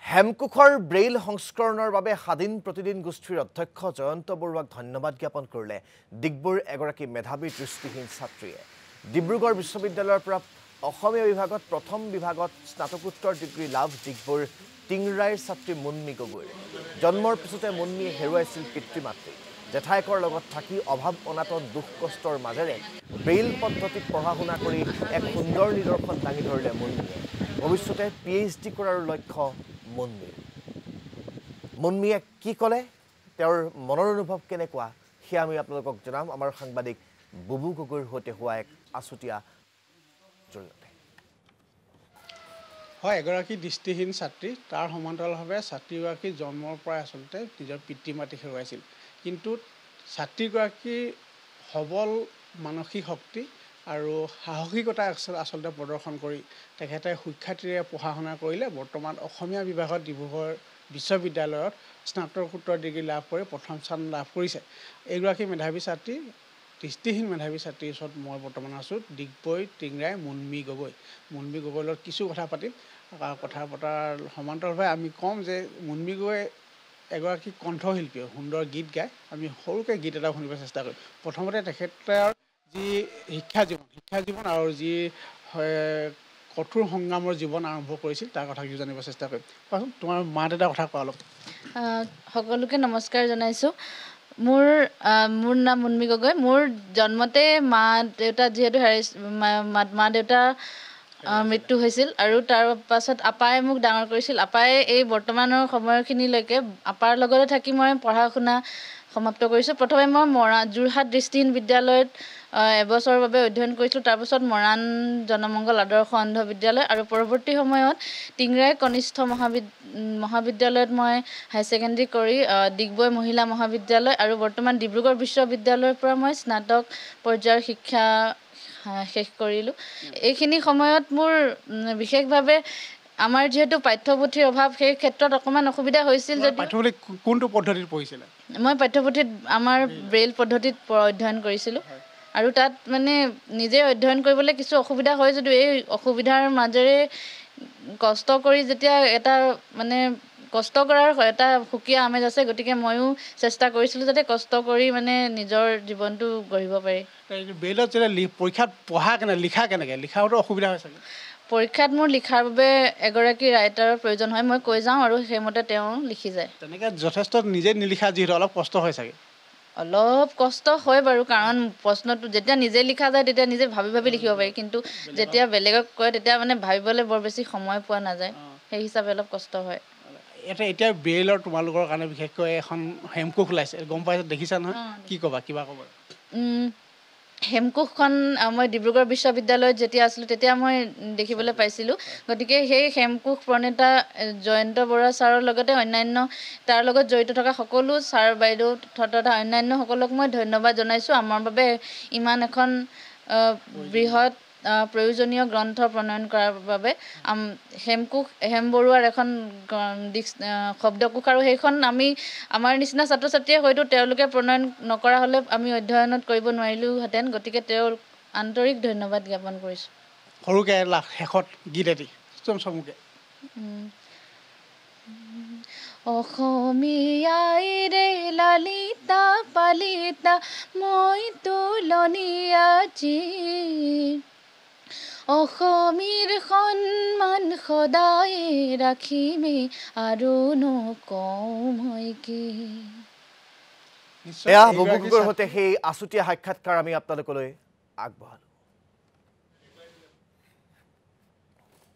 হেমকোষৰ Braille সংস্কৰণৰ বাবে স্বাধীন প্ৰতিদিন গোষ্ঠীৰ অধ্যক্ষ জয়ন্ত বৰুৱাক ধন্যবাদ জ্ঞাপন কৰিলে ডিগবৈৰ এগৰাকী মেধাৱী দৃষ্টিহীন ছাত্ৰীয়ে। ডিব্ৰুগড় বিশ্ববিদ্যালয়ৰ পৰা অসমীয়া বিভাগত প্ৰথম বিভাগত স্নাতকোত্তৰ ডিগ্ৰী লাভ ডিগবৈৰ টিংৰাইৰ ছাত্ৰী মুন্মি গগৈৰ। জন্মৰ পিছতে মুন্মিয়ে হেৰুৱাইছিল পিতৃ মাতৃ। জেঠাইকৰ লগত থাকি অভাৱ অনাটন দুখ কষ্টৰ মাজেৰে ব্ৰেইল পদ্ধতিত পঢ়া শুনা কৰি এক সুন্দৰ নিদৰ্শন দাঙি ধৰিলে মুন্মিয়ে। ভৱিষ্যতে PhD কৰাৰ লক্ষ্য মুন্মিয়ে কি ক'লে তেওঁৰ মনৰ অনুভৱ কেনেকুৱা সেয়া আমি আপোনালোকক জনাম আমাৰ সাংবাদিক বুবু গগৈৰ সৈতে হোৱা এক আছুতীয়া জৰিয়তে। হয়, এগৰাকী দৃষ্টিহীন ছাত্ৰী তাৰ সমান্তৰালভাৱে ছাত্ৰীগৰাকী জন্মৰ পৰাই আচলতে নিজৰ পিতৃ মাতৃ হেৰুৱাইছিল, কিন্তু ছাত্ৰীগৰাকী সবল মানসিক শক্তি আৰু সাহসিকতা আচলতে প্ৰদৰ্শন কৰি তেখেতে সুখ্যাতিৰে পঢ়া শুনা কৰিলে। বৰ্তমান অসমীয়া বিভাগত ডিব্ৰুগড় বিশ্ববিদ্যালয়ত স্নাতকোত্তৰ ডিগ্ৰী লাভ কৰি প্ৰথম স্থান লাভ কৰিছে। এইগৰাকী মেধাৱী ছাত্ৰী, দৃষ্টিহীন মেধাৱী ছাত্ৰীৰ ওচৰত মই বৰ্তমান আছোঁ ডিগবৈ টিংৰাই মুন্মি গগৈ লগত কিছু কথা পাতিম। কথা পতাৰ সমান্তৰালভাৱে আমি ক'ম যে মুন্মি গগৈ এগৰাকী কণ্ঠশিল্পী, সুন্দৰ গীত গায়। আমি সৰুকৈ গীত এটা শুনিব চেষ্টা কৰিম। প্ৰথমতে তেখেতৰ যি শিক্ষা জীৱন আৰু যি কঠোৰ সংগ্ৰামৰ জীৱন আৰম্ভ কৰিছিল তাৰ কথা কিছু জানিব চেষ্টা কৰিম। কোৱাচোন, তোমাৰ মা দেউতাৰ কথা কোৱা অলপ। সকলোকে নমস্কাৰ জনাইছোঁ। মোৰ নাম মুন্মি গগৈ। মোৰ জন্মতে মা দেউতা যিহেতু মা দেউতা মৃত্যু হৈছিল আৰু তাৰ পাছত আপাই মোক ডাঙৰ কৰিছিল। আপাই এই বৰ্তমানৰ সময়খিনিলৈকে আপাৰ লগতে থাকি মই পঢ়া শুনা সমাপ্ত কৰিছোঁ। প্ৰথমে মই যোৰহাট দৃষ্টিহীন বিদ্যালয়ত এবছৰৰ বাবে অধ্যয়ন কৰিছিলোঁ। তাৰপাছত মৰাণ জনমংগল আদৰ্শ অন্ধ বিদ্যালয় আৰু পৰৱৰ্তী সময়ত টিংৰাই কনিষ্ঠ মহাবিদ্যালয়ত মই হাই ছেকেণ্ডেৰী কৰি ডিগবৈ মহিলা মহাবিদ্যালয় আৰু বৰ্তমান ডিব্ৰুগড় বিশ্ববিদ্যালয়ৰ পৰা মই স্নাতক পৰ্যায়ৰ শিক্ষা শেষ কৰিলোঁ। এইখিনি সময়ত মোৰ বিশেষভাৱে আমাৰ যিহেতু পাঠ্যপুথিৰ অভাৱ, সেই ক্ষেত্ৰত অকণমান অসুবিধা হৈছিল। পাঠ্যপুথি কোনটো পদ্ধতিত পঢ়িছিলে? মই পাঠ্যপুথিত আমাৰ ব্ৰেইল পদ্ধতিত অধ্যয়ন কৰিছিলোঁ আৰু তাত মানে নিজে অধ্যয়ন কৰিবলৈ কিছু অসুবিধা হয় যদিও এই অসুবিধাৰ মাজেৰে কষ্ট কৰি যেতিয়া এটা মানে কষ্ট কৰাৰ এটা সুকীয়া আমেজ আছে, গতিকে ময়ো চেষ্টা কৰিছিলোঁ যাতে কষ্ট কৰি মানে নিজৰ জীৱনটো গঢ়িব পাৰি। ব্ৰেইলত যেতিয়া পৰীক্ষাত পঢ়া লিখা কেনেকৈ লিখাটো অসুবিধা হয় চাগে? পৰীক্ষাত মোৰ লিখাৰ বাবে এগৰাকী ৰাইটাৰৰ প্ৰয়োজন হয়। মই কৈ যাওঁ আৰু সেইমতে তেওঁ লিখি যায়। তেনেকৈ যথেষ্ট নিজে নিলিখা যিহেতু অলপ কষ্ট হয় চাগে? অলপ কষ্ট হয় বাৰু, কাৰণ প্ৰশ্নটো যেতিয়া নিজে লিখা যায় তেতিয়া নিজে ভাবি লিখিব পাৰি, কিন্তু যেতিয়া বেলেগক কয় তেতিয়া মানে ভাবিবলৈ বৰ বেছি সময় পোৱা নাযায়। সেই হিচাপে অলপ কষ্ট হয়। এতিয়া ব্ৰেইলৰ তোমালোকৰ কাৰণে বিশেষকৈ এখন হেমকোষ ওলাইছে, গম পাইছা, দেখিছা নহয়? কি ক'বা, কিবা ক'বা? হেমকোষখন মই ডিব্ৰুগড় বিশ্ববিদ্যালয়ত যেতিয়া আছিলোঁ তেতিয়া মই দেখিবলৈ পাইছিলোঁ। গতিকে সেই হেমকোষ প্ৰণেতা জয়ন্ত বৰুৱা ছাৰৰ লগতে অন্যান্য তাৰ লগত জড়িত থকা সকলো ছাৰ বাইদেউ তথা অন্যান্য সকলক মই ধন্যবাদ জনাইছোঁ আমাৰ বাবে ইমান এখন বৃহৎ প্ৰয়োজনীয় গ্ৰন্থ প্ৰণয়ন কৰাৰ বাবে। হেম বৰুৱাৰ এখন শব্দকোষ, আৰু সেইখন আমাৰ নিচিনা ছাত্ৰ ছাত্ৰীয়ে হয়তো তেওঁলোকে প্ৰণয়ন নকৰা হ'লে আমি অধ্যয়নত কৰিব নোৱাৰিলোহেঁতেন। গতিকে তেওঁৰ আন্তৰিক ধন্যবাদ জ্ঞাপন কৰিছোঁ। সৰুকৈ শেষত গীত এটি চমুকৈ। অসমীয়াইৰে লালিতা পালিতা মই তুলনি আজি, অসমীৰ সন্মান সদায় ৰাখিমেই আৰু নকওঁ মই কি। এয়া বুবু গগৈৰ সৈতে সেই আছুতীয়া সাক্ষাৎকাৰ আমি আপোনালোকলৈ আগবঢ়ালোঁ।